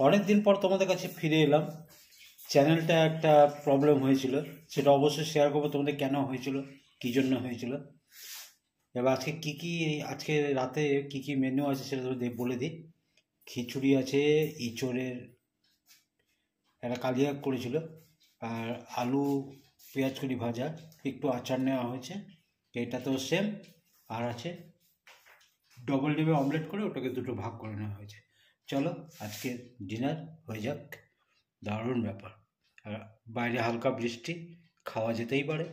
অনেক দিন পর তোমাদের কাছে ফিরে এলাম। চ্যানেলটা একটা প্রবলেম হয়েছিল, সেটা অবশ্যই শেয়ার করবো তোমাদের কেন হয়েছিল, কী জন্য হয়েছিল। এবার আজকে রাতে কি কি মেনু আছে সেটা তোমাদের বলে দিই। খিচুড়ি আছে, ইঁচড়ের একটা কালিয়া করেছিল, আর আলু পেঁয়াজ কলি ভাজা, একটু আচার নেওয়া হয়েছে, এটা তো সেম। আর আছে ডবল ডিমের অমলেট করে ওটাকে দুটো ভাগ করে নেওয়া হয়েছে। চলো আজকে ডিনার হয়ে যাক। দারুণ ব্যাপার। আর বাইরে হালকা বৃষ্টি, খাওয়া যেতেই পারে।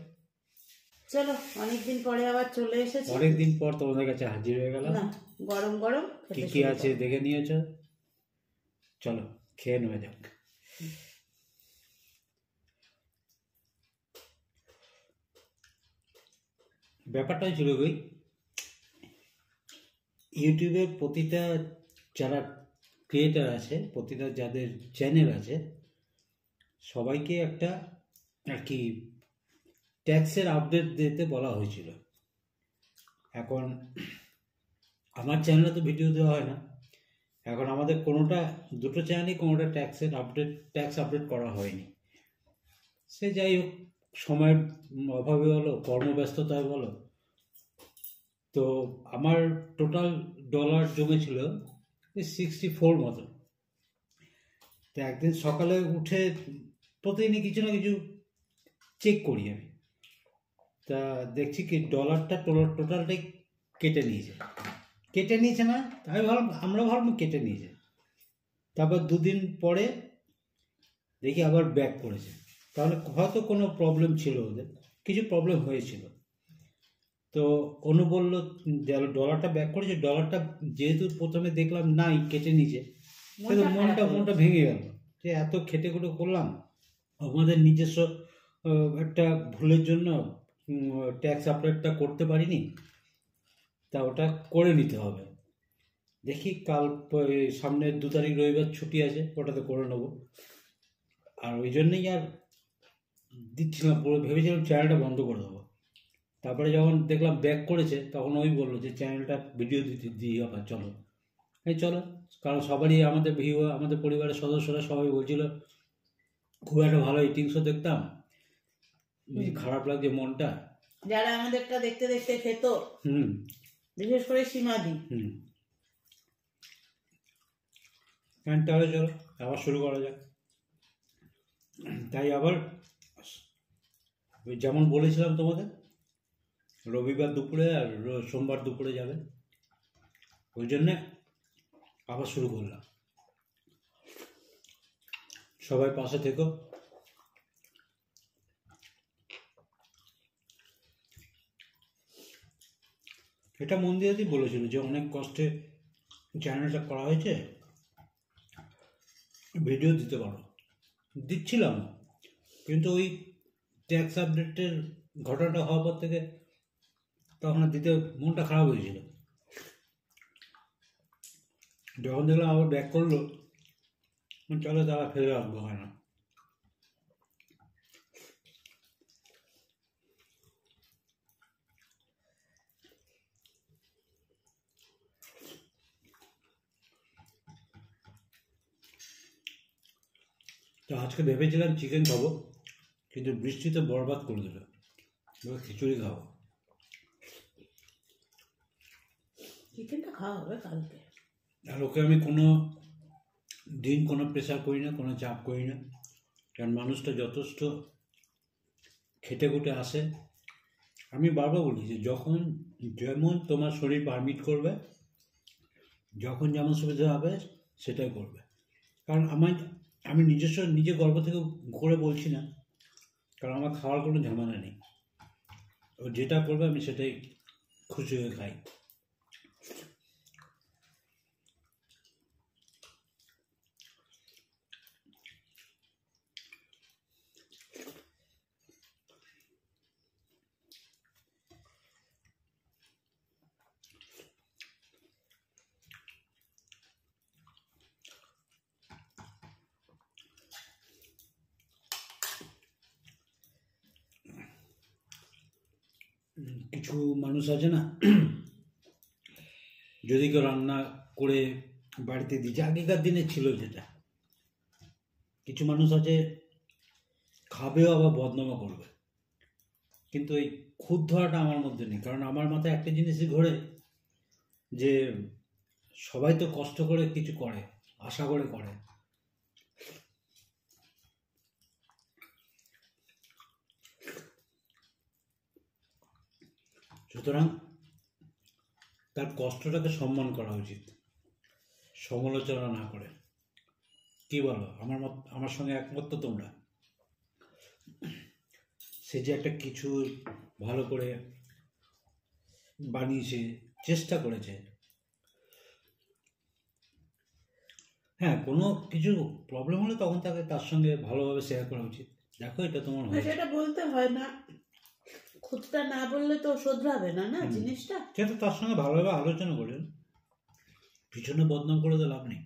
চলো, অনেকদিন পরে আবার চলে এসেছি। অনেকদিন পর তোমাদের কাছে হাজির হয়ে গেলাম। না, গরম গরম কি কি আছে দেখে নিয়েছো, চলো খেয়ে নেওয়া যাক। ব্যাপারটা ছিল ওই ইউটিউবের প্রতিটা যারা ক্রিয়েটার আছে, প্রতিটা যাদের চ্যানেল আছে, সবাইকে একটা আর কি ট্যাক্সের আপডেট দিতে বলা হয়েছিল। এখন আমার চ্যানেলে তো ভিডিও দেওয়া হয় না, এখন আমাদের দুটো চ্যানেলই কোনোটা ট্যাক্স আপডেট করা হয়নি। সে যাই হোক, সময়ের অভাবে বলো, কর্মব্যস্ততায় বলো, তো আমার টোটাল ডলার জমেছিল 64 মতো। তো একদিন সকালে উঠে প্রতিদিনই কিছু না কিছু চেক করি আমি, তা দেখছি কি ডলারটা টোটালটাই কেটে নিয়েছে না, আমরা ভাবলাম কেটে নিয়েছে। তারপর দুদিন পরে দেখি আবার ব্যাক করেছে, তাহলে হয়তো কোনো প্রবলেম ছিল, ওদের কিছু প্রবলেম হয়েছিল। তো অনু বললো ডলারটা ব্যাক করেছে, ডলারটা যেহেতু প্রথমে দেখলাম নাই কেটে নিয়েছে, কিন্তু মনটা ভেঙে গেল যে এত খেটে খুটে করলাম, আমাদের নিজস্ব একটা ভুলের জন্য ট্যাক্স আপডেটটা করতে পারিনি, তা ওটা করে নিতে হবে। দেখি কাল সামনে 2 তারিখ রবিবার ছুটি আছে, ওটাতে করে নেবো। আর ওই জন্যই আর দিচ্ছিলাম, পুরো ভেবেছিলাম চ্যানেলটা বন্ধ করে দেবো। তারপরে যখন দেখলাম ব্যাক করেছে, তখন ওই বললো যে চ্যানেলটা ভিডিও দিই আবার চলো। চলো, কারণ সবারই আমাদের পরিবারের সদস্যরা সবাই বলছিল খুব একটা ভালো ইটিং শো দেখতাম, খারাপ লাগছে মনটা, যারা আমাদেরটা দেখতে দেখতে খেত, বিশেষ করে সীমাদি। তাহলে চলো আবার শুরু করা যাক। তাই আবার যেমন বলেছিলাম তোমাদের, রবিবার দুপুরে আর সোমবার দুপুরে যাবে, ওই জন্যে আবার শুরু করলাম। সবাই পাশে থেকো। এটা মন দিয়ে বলেছিল যে অনেক কষ্টে চ্যানেলটা করা হয়েছে, ভিডিও দিতে পারো, দিচ্ছিলাম, কিন্তু ওই ট্যাক্স আপডেটের ঘটনাটা হওয়ার পর থেকে তখন দিতে মনটা খারাপ হয়েছিল। যখন দেখলাম আবার ব্যাক করলো, চলো তারা ফেলে রাখবো, হয় না। তো আজকে ভেবেছিলাম চিকেন খাবো, কিন্তু বৃষ্টিতে বরবাদ করে দিল, এবার খিচুড়ি খাবো। চিকেনটা খাওয়া হবে কালকে। আর ওকে আমি কোনো দিন কোনো প্রেশার করি না, কোনো চাপ করি না, কারণ মানুষটা যথেষ্ট খেটে খুটে আসে। আমি বারবার বলি যে যখন যেমন তোমার শরীর পারমিট করবে, যখন যেমন সুবিধা হবে সেটাই করবে। কারণ আমি নিজে গর্ব থেকে করে বলছি না, কারণ আমার খাওয়ার কোনো ঝামেলা নেই, ও যেটা করবে আমি সেটাই খুশি হয়ে খাই। কিছু মানুষ আছে না, যদি কেউ রান্না করে বাড়িতে দিচ্ছে, আগেকার দিনে ছিল যেটা, কিছু মানুষ আছে খাবেও আবার বদনামও করবে, কিন্তু এই খুঁত ধরাটা আমার মধ্যে নেই। কারণ আমার মাথায় একটা জিনিসই ঘোরে যে সবাই তো কষ্ট করে কিছু করে, আশা করে করে। সুতরাং তার কষ্টটাকে সম্মান করা উচিত, সমালোচনা না করে। কি বলো? আমার সঙ্গে একমত তো তোমরা? সে যে একটা কিছু ভালো করে বানিয়েছে, চেষ্টা করেছে। হ্যাঁ, কোনো কিছু প্রবলেম হলে তখন তাকে তার সঙ্গে ভালোভাবে শেয়ার করা উচিত। দেখো এটা তোমার হয়েছে, সেটা বলতে হয় না, খুঁতটা না বললে তো শোধরাবে না না জিনিসটা। সেটা তার সঙ্গে ভালোভাবে আলোচনা করলেন, পিছনে বদনাম করে তো লাভ নেই।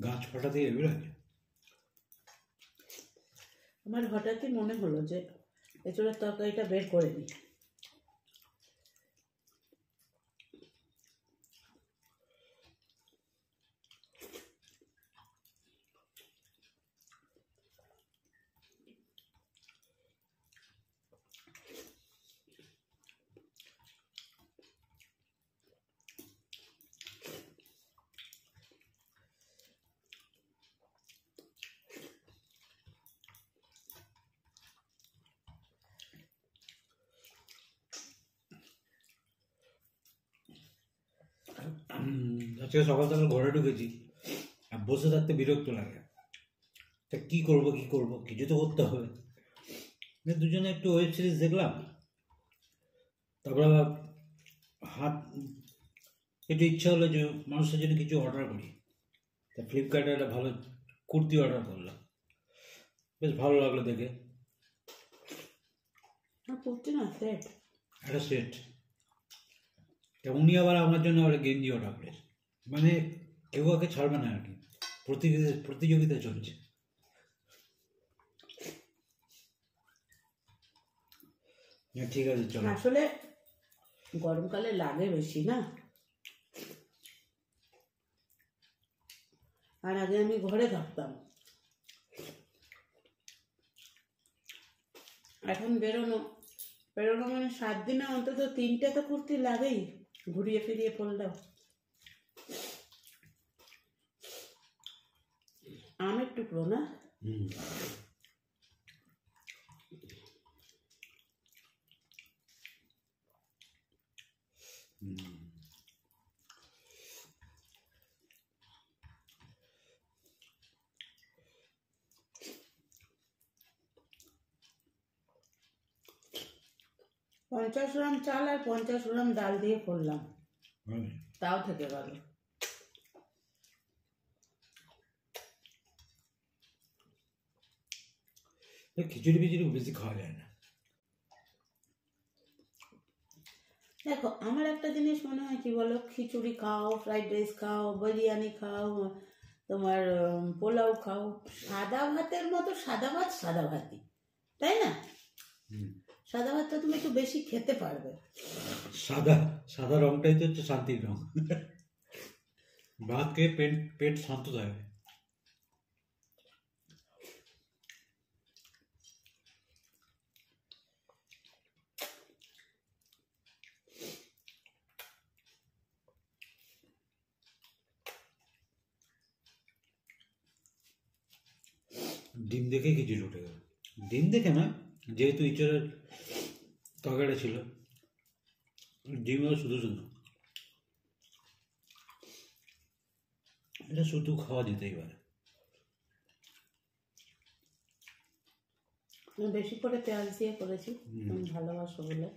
গাছ ফাটাতে এগুলো লাগে। আমার হঠাৎই মনে হলো যে এঁচড়ের তরকারিটা বের করে নিই। আজকে সকাল সকাল ঘরে ঢুকেছি, আর বসে থাকতে বিরক্ত লাগে। তা কী করবো কিছু তো করতে হবে। দুজনে একটু ওয়েব সিরিজ দেখলাম, তারপর আবার একটু ইচ্ছা হলো যে মানুষের জন্য কিছু অর্ডার করি। তা ফ্লিপকার্টে একটা ভালো কুর্তি অর্ডার করলাম, বেশ ভালো লাগলো দেখে। কুর্তি না, সেট, একটা সেট। তা উনি আবার আমার জন্য একটা গেঞ্জি অর্ডার করেছে। মানে কেউ কাউকে ছাড়বে না আর কি, প্রতিযোগিতা চলছে। ঠিক আছে, চলো। আসলে গরমকালে লাগে বেশি না। আর আগে আমি ঘরে থাকতাম, এখন বেরোনো মানে 7 দিনে অন্তত 3টে তো কুর্তি লাগেই, ঘুরিয়ে ফিরিয়ে পরলেও। আমের টুকরো না? পঞ্চাশ গ্রাম চাল আর 50 গ্রাম ডাল দিয়ে করলাম, তাও থেকে গেল। খিচুড়ি ফিচুড়ি বেশি খাওয়া যায় না। দেখো, আমার একটা জিনিস মনে হয় কি বলো, খিচুড়ি খাও, ফ্রাইড রাইস খাও, বিরিয়ানি খাও, তোমার পোলাও খাও, সাদা ভাতের মতো সাদা ভাতই, তাই না? সাদা ভাতটা তুমি একটু বেশি খেতে পারবে। সাদা রংটাই তো হচ্ছে শান্তির রং। ভাত খেয়ে পেট শান্ত থাকে। ডিম দেখে খিচুড়ি উঠে গেল। ডিম দেখে না, যেহেতু ইঁচড়ের তরকারিটা ছিল, ডিমও শুধু এটা শুধু খাওয়া যেতেই পারে। বেশি করে পেঁয়াজ দিয়ে করেছি, ভালোবাসো বলে।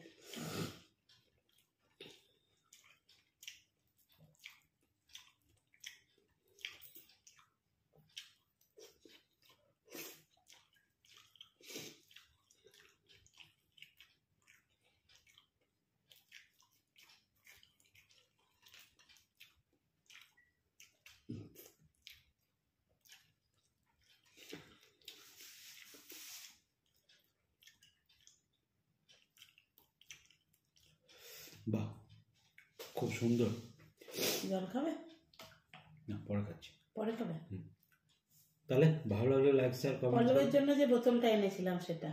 বাহ, খুব সুন্দর। জল খাবে? না, পরে খাচ্ছি। পরে খাবে? তাহলে ভালো লাগলে লাইক শেয়ার কমেন্ট, পল্লবের জন্য যে বোতলটা এনেছিলাম সেটা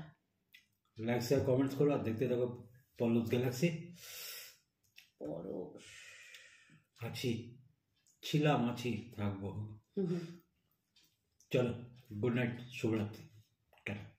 লাইক শেয়ার কমেন্টস করো আর দেখতে থাকো পল্লব গ্যালাক্সি। পরশ আছি থাকবো। চলো, গুড নাইট, শুভরাত্রি, টাটা।